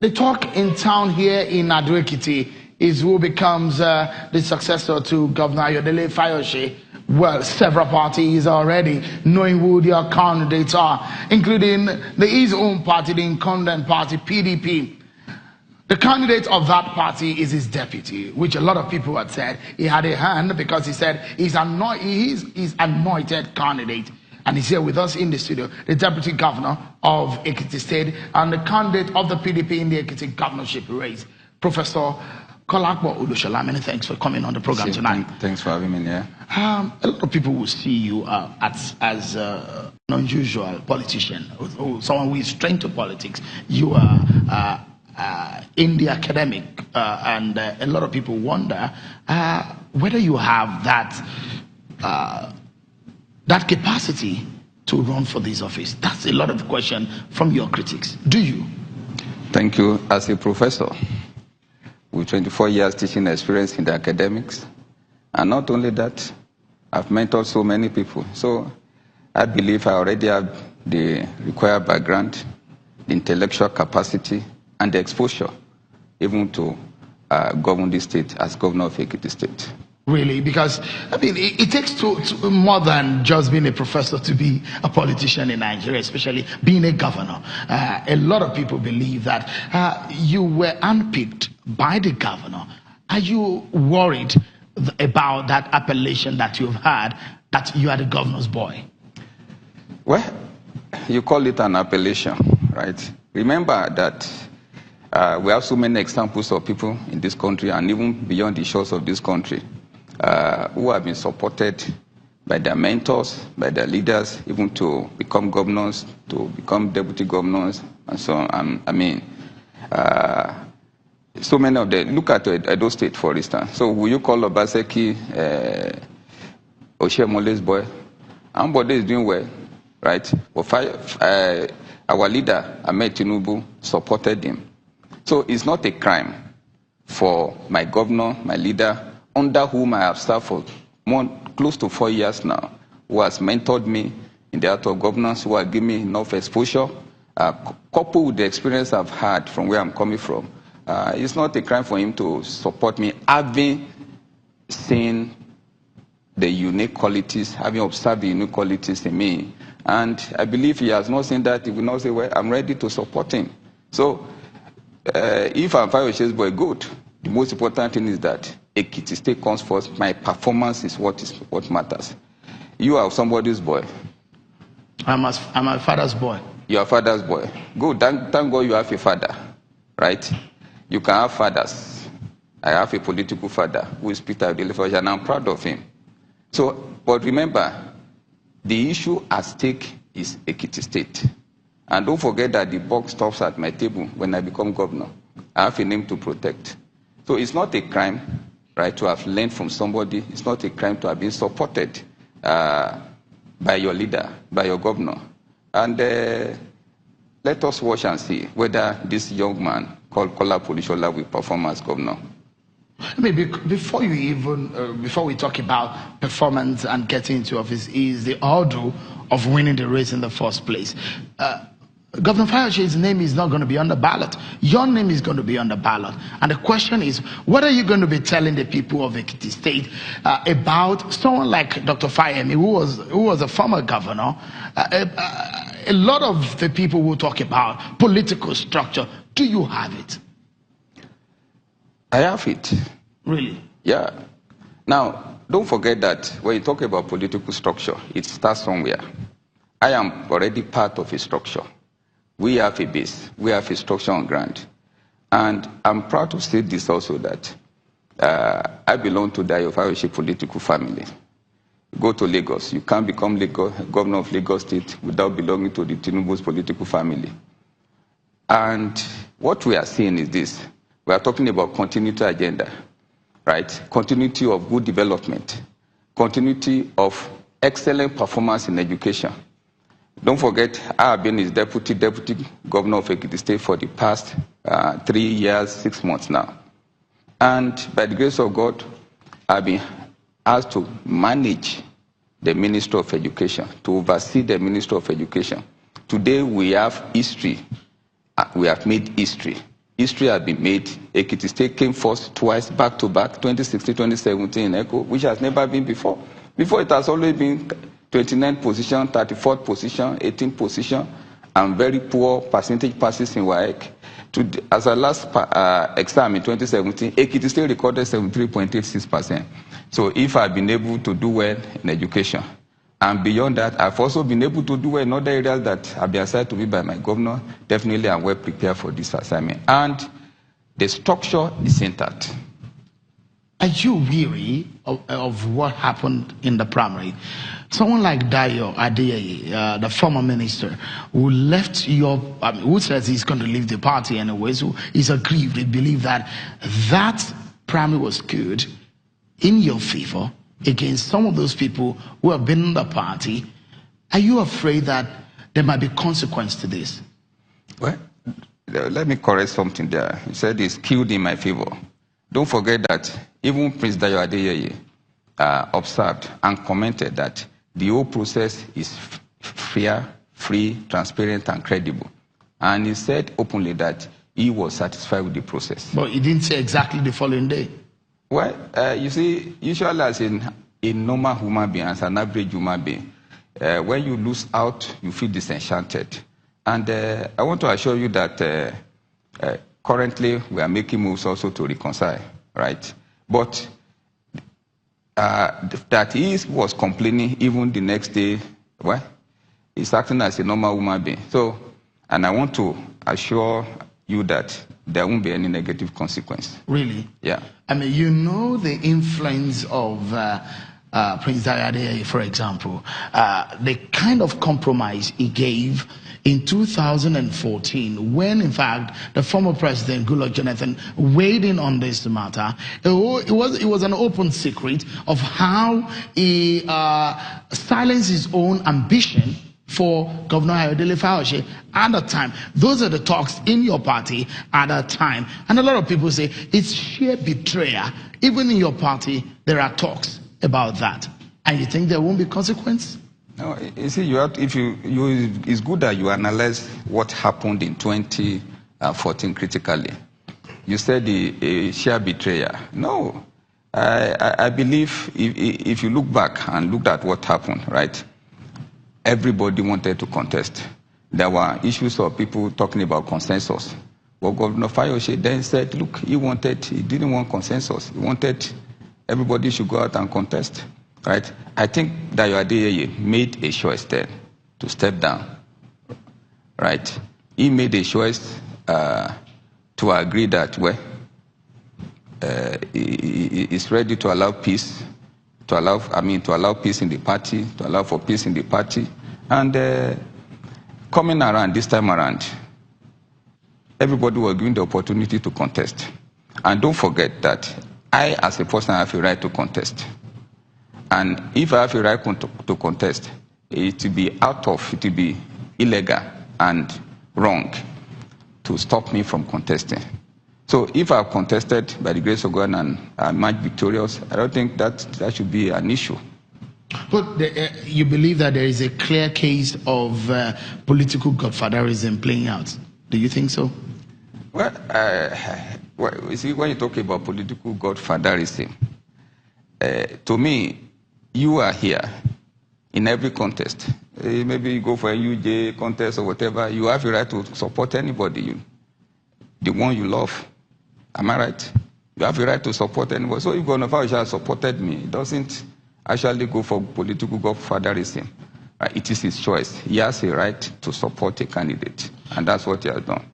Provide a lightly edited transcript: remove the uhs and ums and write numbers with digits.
The talk in town here in Ekiti is who becomes the successor to Governor Ayodele Fayose. Well, several parties already knowing who their candidates are, including his own party, the incumbent party, PDP. The candidate of that party is his deputy, which a lot of people had said he had a hand because he said he's anointed candidate. And he's here with us in the studio, the deputy governor of Ekiti State and the candidate of the PDP in the Ekiti governorship race, Professor Kolapo Olusola. Many thanks for coming on the program tonight. Thanks for having me here. A lot of people will see you as an unusual politician, someone who is trained to politics. You are in the academic, and a lot of people wonder whether you have that capacity to run for this office. That's a lot of question from your critics. Do you? Thank you. As a professor with 24 years teaching experience in the academics, and not only that, I've mentored so many people. So I believe I already have the required background, the intellectual capacity, and the exposure even to govern the state as governor of Ekiti State. Really? Because, I mean, it takes more than just being a professor to be a politician in Nigeria, especially being a governor. A lot of people believe that you were handpicked by the governor. Are you worried about that appellation that you've had, that you are the governor's boy? Well, you call it an appellation, right? Remember that we have so many examples of people in this country and even beyond the shores of this country who have been supported by their mentors, by their leaders, even to become governors, to become deputy governors, and so on. I mean, so many of them. Look at Edo State, for instance. So will you call Obaseki Oshemole's boy? Ambode is doing well, right? Our leader, Ahmed Tinubu, supported him. So it's not a crime for my governor, my leader, under whom I have served for close to 4 years now, who has mentored me in the art of governance, who has given me enough exposure, coupled with the experience I've had from where I'm coming from. It's not a crime for him to support me, having seen the unique qualities, having observed the unique qualities in me. And I believe he has not seen that. He will not say, well, I'm ready to support him. So if I'm Fayose's boy, good. The most important thing is that Ekiti State comes first. My performance is what matters. You are somebody's boy. I'm a father's boy. You are father's boy. Good. Thank God you have a father, right? You can have fathers. I have a political father who is Peter Abdel, and I'm proud of him. So, but remember, the issue at stake is Ekiti State. And don't forget that the buck stops at my table when I become governor. I have a name to protect. So it's not a crime, right, to have learned from somebody. It's not a crime to have been supported by your leader, by your governor. And let us watch and see whether this young man called Kolapo Olusola will perform as governor. Maybe before we talk about performance and getting into office, is the order of winning the race in the first place. Governor Fayose's name is not going to be on the ballot. Your name is going to be on the ballot. And the question is, what are you going to be telling the people of Ekiti State about someone like Dr. Fayemi, who was a former governor? A lot of the people will talk about political structure. Do you have it? I have it. Really? Yeah. Now, don't forget that when you talk about political structure, it starts somewhere. I am already part of a structure. We have a base. We have a structure on ground. And I'm proud to say this also, that I belong to the Ayofayoshe political family. Go to Lagos. You can't become governor of Lagos State without belonging to the Tinubu's political family. And what we are seeing is this. We are talking about continuity agenda, right? Continuity of good development, continuity of excellent performance in education. Don't forget, I have been his deputy governor of Ekiti State for the past 3 years, 6 months now. And by the grace of God, I've been asked to manage the Ministry of Education, to oversee the Ministry of Education. Today we have history. We have made history history has been made. Ekiti State came first twice, back to back, 2016, 2017 in ECHO, which has never been before. Before, it has always been 29th position, 34th position, 18th position, and very poor percentage passes in WAEC. As a last exam in 2017, Ekiti State recorded 73.86%. So if I've been able to do well in education, and beyond that, I've also been able to do well in other areas that have been assigned to me by my governor. Definitely, I'm well prepared for this assignment. And the structure is intact. Are you weary of what happened in the primary? Someone like Dayo Adeyeye, the former minister, who left who says he's going to leave the party anyway, so he's aggrieved. He believed that primary was good in your favor against some of those people who have been in the party. Are you afraid that there might be consequence to this? Well, let me correct something there. He said it's skewed in my favor. Don't forget that even Prince Dayo Adeyeye observed and commented that the whole process is fair, free, transparent, and credible. And he said openly that he was satisfied with the process. But he didn't say exactly the following day. Well, you see, usually as a normal human being, as an average human being, when you lose out, you feel disenchanted. And I want to assure you that currently we are making moves also to reconcile, right? But that he was complaining even the next day, well, he's acting as a normal human being. So, and I want to assure you that there won't be any negative consequence. Really? Yeah. I mean, you know the influence of Prince Dayo Adeyeye, for example, the kind of compromise he gave in 2014, when in fact the former president Goodluck Jonathan weighed in on this matter. It was an open secret of how he silenced his own ambition for Governor Ayodele Fayose at the time. Those are the talks in your party at that time. And a lot of people say it's sheer betrayal. Even in your party, there are talks about that. And you think there won't be consequence? No, you see, it's good that you analyze what happened in 2014 critically. You said the sheer betrayal. No, I believe if you look back and look at what happened, right? Everybody wanted to contest. There were issues of people talking about consensus. Well, Governor Fayose then said, look, he didn't want consensus. He wanted everybody should go out and contest, right? I think Dayo Adeyeye made a choice then to step down, right? He made a choice to agree that, well, he is ready to allow peace, to allow peace in the party, to allow for peace in the party. And coming around this time around, everybody was given the opportunity to contest. And don't forget that I, as a person, have a right to contest. And if I have a right to contest, it will be illegal and wrong to stop me from contesting. So if I've contested by the grace of God and I'm much victorious, I don't think that should be an issue. But you believe that there is a clear case of political godfatherism playing out. Do you think so? Well, you see, when you talk about political godfatherism, to me, you are here in every contest. Maybe you go for a UJ contest or whatever, you have a right to support anybody, the one you love. Am I right? You have a right to support anybody. So if Governor Fayose has supported me, he doesn't actually go for political godfatherism. It is his choice. He has a right to support a candidate, and that's what he has done.